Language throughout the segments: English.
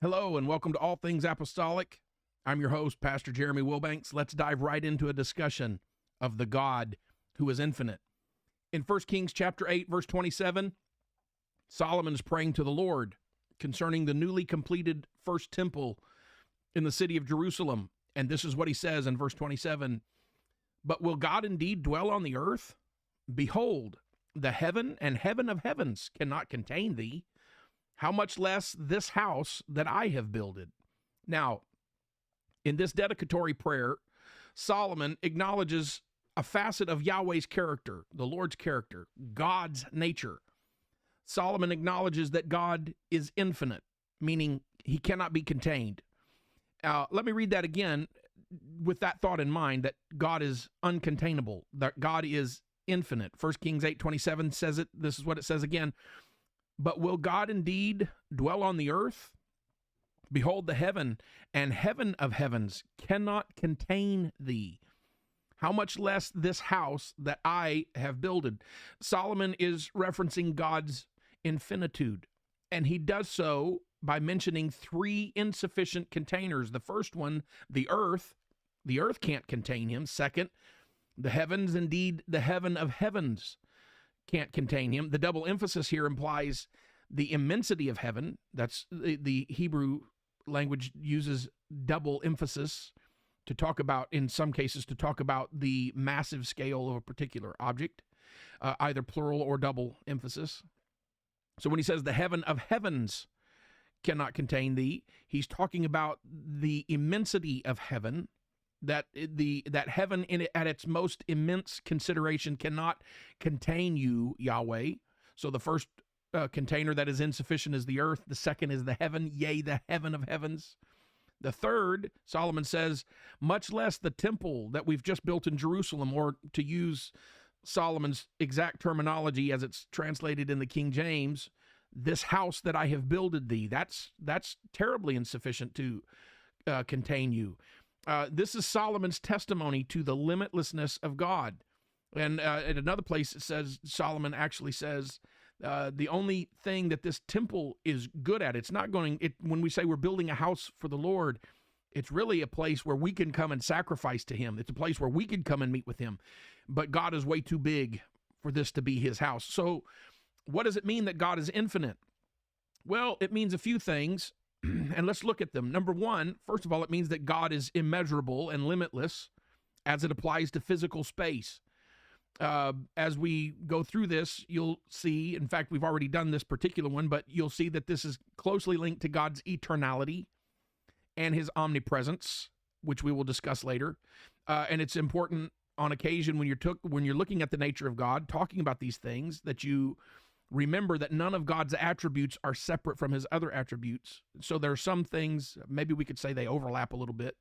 Hello and welcome to All Things Apostolic. I'm your host, Pastor Jeremy Wilbanks. Let's dive right into a discussion of the God who is infinite. In 1 Kings chapter 8, verse 27, Solomon is praying to the Lord concerning the newly completed first temple in the city of Jerusalem. And this is what he says in verse 27, "But will God indeed dwell on the earth? Behold, the heaven and heaven of heavens cannot contain thee. How much less this house that I have builded?" Now, in this dedicatory prayer, Solomon acknowledges a facet of Yahweh's character, the Lord's character, God's nature. Solomon acknowledges that God is infinite, meaning he cannot be contained. Let me read that again with that thought in mind, that God is uncontainable, that God is infinite. 1 Kings 8:27 says it. This is what it says again. "But will God indeed dwell on the earth? Behold, the heaven and heaven of heavens cannot contain thee. How much less this house that I have builded?" Solomon is referencing God's infinitude, and he does so by mentioning three insufficient containers. The first one, the earth can't contain him. Second, the heavens, indeed, the heaven of heavens can't contain him. The double emphasis here implies the immensity of heaven. That's the Hebrew language uses double emphasis to talk about, in some cases, to talk about the massive scale of a particular object, either plural or double emphasis. So when he says the heaven of heavens cannot contain thee, he's talking about the immensity of heaven, that heaven at its most immense consideration cannot contain you, Yahweh. So the first container that is insufficient is the earth. The second is the heaven, yea, the heaven of heavens. The third, Solomon says, much less the temple that we've just built in Jerusalem, or to use Solomon's exact terminology as it's translated in the King James, this house that I have builded thee. That's terribly insufficient to contain you. This is Solomon's testimony to the limitlessness of God. And at another place it says, Solomon actually says, the only thing that this temple is good at, when we say we're building a house for the Lord, it's really a place where we can come and sacrifice to him. It's a place where we can come and meet with him. But God is way too big for this to be his house. So what does it mean that God is infinite? Well, it means a few things. And let's look at them. Number one, first of all, it means that God is immeasurable and limitless as it applies to physical space. As we go through this, you'll see, in fact, we've already done this particular one, but you'll see that this is closely linked to God's eternality and his omnipresence, which we will discuss later. And it's important on occasion when you're looking at the nature of God, talking about these things, that you remember that none of God's attributes are separate from his other attributes. So there are some things, maybe we could say they overlap a little bit.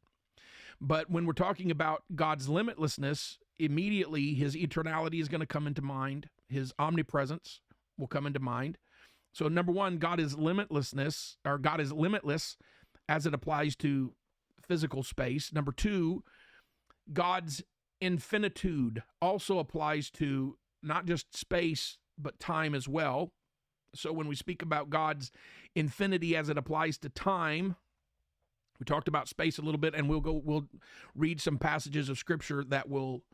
But when we're talking about God's limitlessness, immediately his eternality is going to come into mind. His omnipresence will come into mind. So number one, God is limitless as it applies to physical space. Number two, God's infinitude also applies to not just space, but time as well. So when we speak about God's infinity as it applies to time, we talked about space a little bit, and we'll read some passages of Scripture that will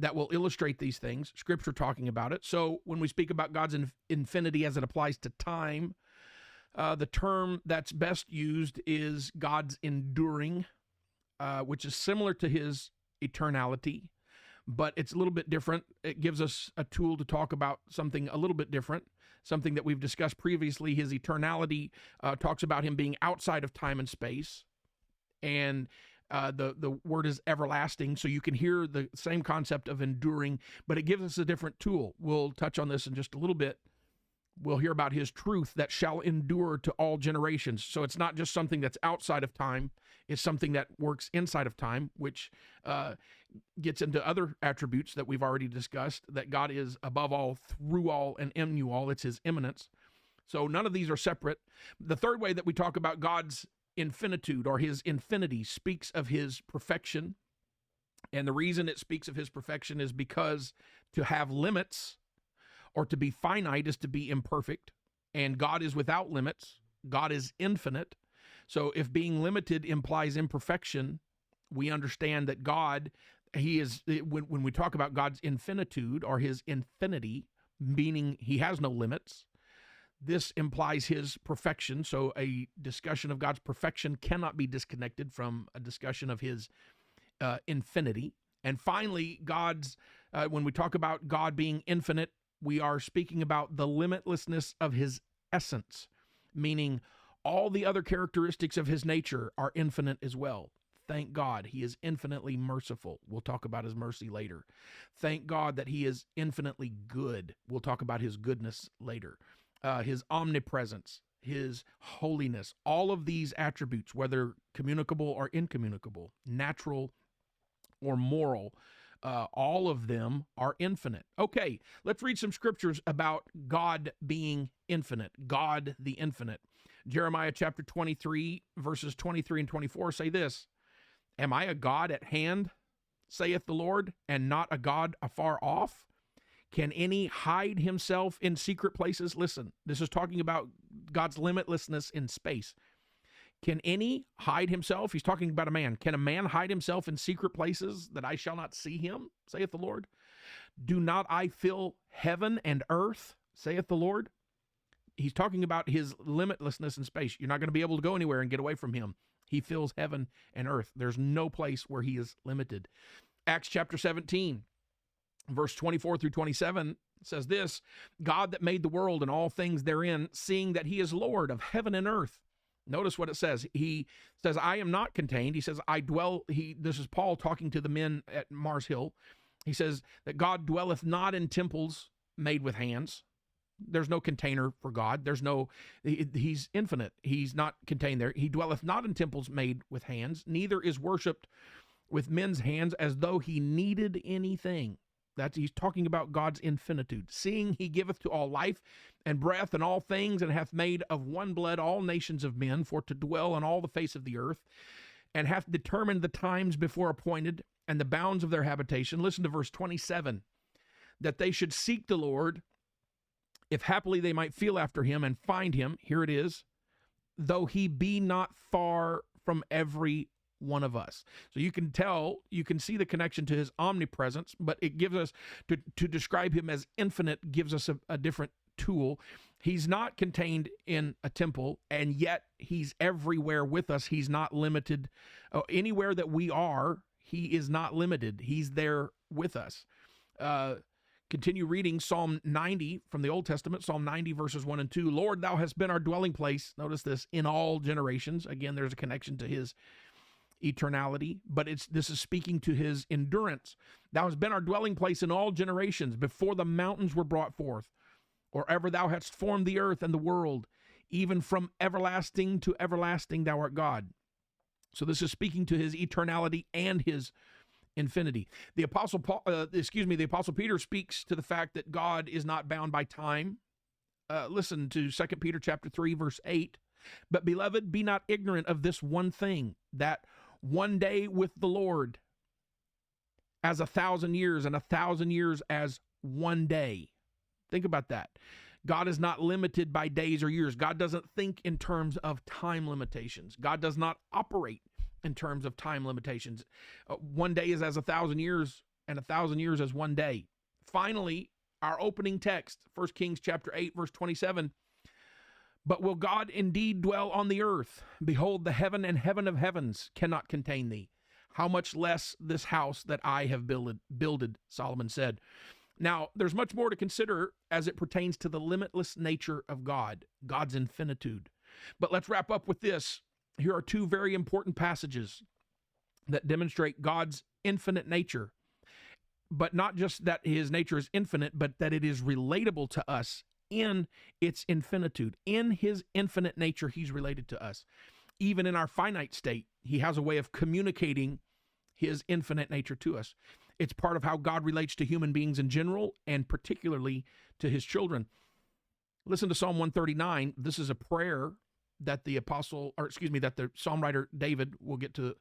illustrate these things. Scripture talking about it. So when we speak about God's infinity as it applies to time, the term that's best used is God's enduring, which is similar to his eternality, but it's a little bit different. It gives us a tool to talk about something a little bit different, something that we've discussed previously. His eternality talks about him being outside of time and space, and the word is everlasting, so you can hear the same concept of enduring, but it gives us a different tool. We'll touch on this in just a little bit. We'll hear about his truth that shall endure to all generations. So it's not just something that's outside of time. It's something that works inside of time, which gets into other attributes that we've already discussed, that God is above all, through all, and in you all. It's his immanence. So none of these are separate. The third way that we talk about God's infinitude or his infinity speaks of his perfection. And the reason it speaks of his perfection is because to have limits or to be finite is to be imperfect, and God is without limits. God is infinite. So if being limited implies imperfection, we understand that God, he is, when we talk about God's infinitude or his infinity, meaning he has no limits, this implies his perfection. So a discussion of God's perfection cannot be disconnected from a discussion of his infinity. And finally, when we talk about God being infinite, we are speaking about the limitlessness of his essence, meaning all the other characteristics of his nature are infinite as well. Thank God he is infinitely merciful. We'll talk about his mercy later. Thank God that he is infinitely good. We'll talk about his goodness later. His omnipresence, his holiness, all of these attributes, whether communicable or incommunicable, natural or moral, all of them are infinite. Okay, let's read some scriptures about God being infinite, God the infinite. Jeremiah chapter 23, verses 23 and 24 say this, "Am I a God at hand, saith the Lord, and not a God afar off? Can any hide himself in secret places?" Listen, this is talking about God's limitlessness in space. Can any hide himself? He's talking about a man. Can a man hide himself in secret places that I shall not see him, saith the Lord? Do not I fill heaven and earth, saith the Lord? He's talking about his limitlessness in space. You're not going to be able to go anywhere and get away from him. He fills heaven and earth. There's no place where he is limited. Acts chapter 17, verse 24 through 27 says this, "God that made the world and all things therein, seeing that he is Lord of heaven and earth." Notice what it says. He says, "I am not contained." He says, "I dwell." This is Paul talking to the men at Mars Hill. He says that God dwelleth not in temples made with hands. There's no container for God. He's infinite. He's not contained there. He dwelleth not in temples made with hands, neither is worshipped with men's hands as though he needed anything. He's talking about God's infinitude. "Seeing he giveth to all life and breath and all things, and hath made of one blood all nations of men for to dwell on all the face of the earth, and hath determined the times before appointed and the bounds of their habitation." Listen to verse 27. "That they should seek the Lord, if happily they might feel after him and find him." Here it is. "Though he be not far from every one of us." So you can see the connection to his omnipresence, but it gives us, to describe him as infinite, gives us a different tool. He's not contained in a temple, and yet he's everywhere with us. He's not limited. Anywhere that we are, he is not limited. He's there with us. Continue reading Psalm 90 from the Old Testament, Psalm 90 verses 1 and 2. "Lord, thou hast been our dwelling place." Notice this, "in all generations." Again, there's a connection to his eternality, but this is speaking to his endurance. "Thou hast been our dwelling place in all generations, before the mountains were brought forth, or ever thou hadst formed the earth and the world, even from everlasting to everlasting thou art God." So this is speaking to his eternality and his infinity. The Apostle Peter speaks to the fact that God is not bound by time. Listen to 2 Peter chapter 3, verse 8. "But beloved, be not ignorant of this one thing, that one day with the Lord as 1,000 years, and 1,000 years as one day." Think about that. God is not limited by days or years. God doesn't think in terms of time limitations. God does not operate in terms of time limitations. One day is as 1,000 years, and 1,000 years as one day. Finally, our opening text, 1 Kings chapter 8, verse 27. "But will God indeed dwell on the earth? Behold, the heaven and heaven of heavens cannot contain thee. How much less this house that I have builded, Solomon said." Now, there's much more to consider as it pertains to the limitless nature of God, God's infinitude. But let's wrap up with this. Here are two very important passages that demonstrate God's infinite nature, but not just that his nature is infinite, but that it is relatable to us in its infinitude. In his infinite nature, he's related to us. Even in our finite state, he has a way of communicating his infinite nature to us. It's part of how God relates to human beings in general, and particularly to his children. Listen to Psalm 139. This is a prayer that the Psalm writer David, we'll get to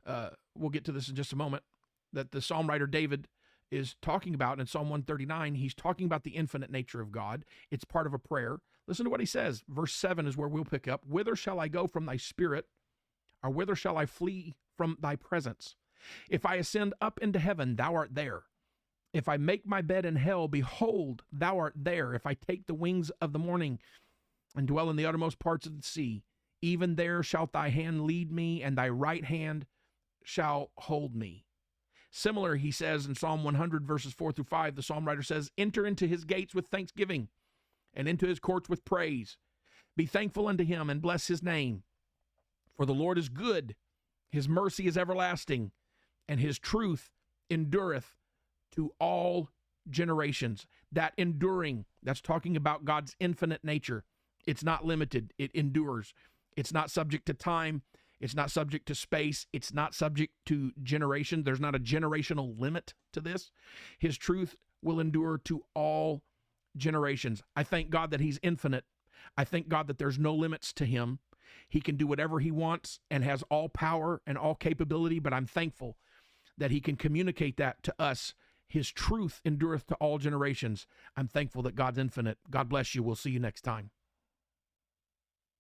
this in just a moment, that the Psalm writer David is talking about in Psalm 139. He's talking about the infinite nature of God. It's part of a prayer. Listen to what he says. Verse 7 is where we'll pick up. Whither shall I go from thy spirit, or whither shall I flee from thy presence? If I ascend up into heaven, thou art there. If I make my bed in hell, behold, thou art there. If I take the wings of the morning and dwell in the uttermost parts of the sea, even there shalt thy hand lead me, and thy right hand shall hold me. Similar, he says in Psalm 100, verses 4 through 5, the psalm writer says, enter into his gates with thanksgiving, and into his courts with praise. Be thankful unto him, and bless his name. For the Lord is good, his mercy is everlasting, and his truth endureth to all generations. That enduring, that's talking about God's infinite nature. It's not limited. It endures. It's not subject to time. It's not subject to space. It's not subject to generation. There's not a generational limit to this. His truth will endure to all generations. I thank God that he's infinite. I thank God that there's no limits to him. He can do whatever he wants and has all power and all capability, but I'm thankful that he can communicate that to us. His truth endureth to all generations. I'm thankful that God's infinite. God bless you. We'll see you next time.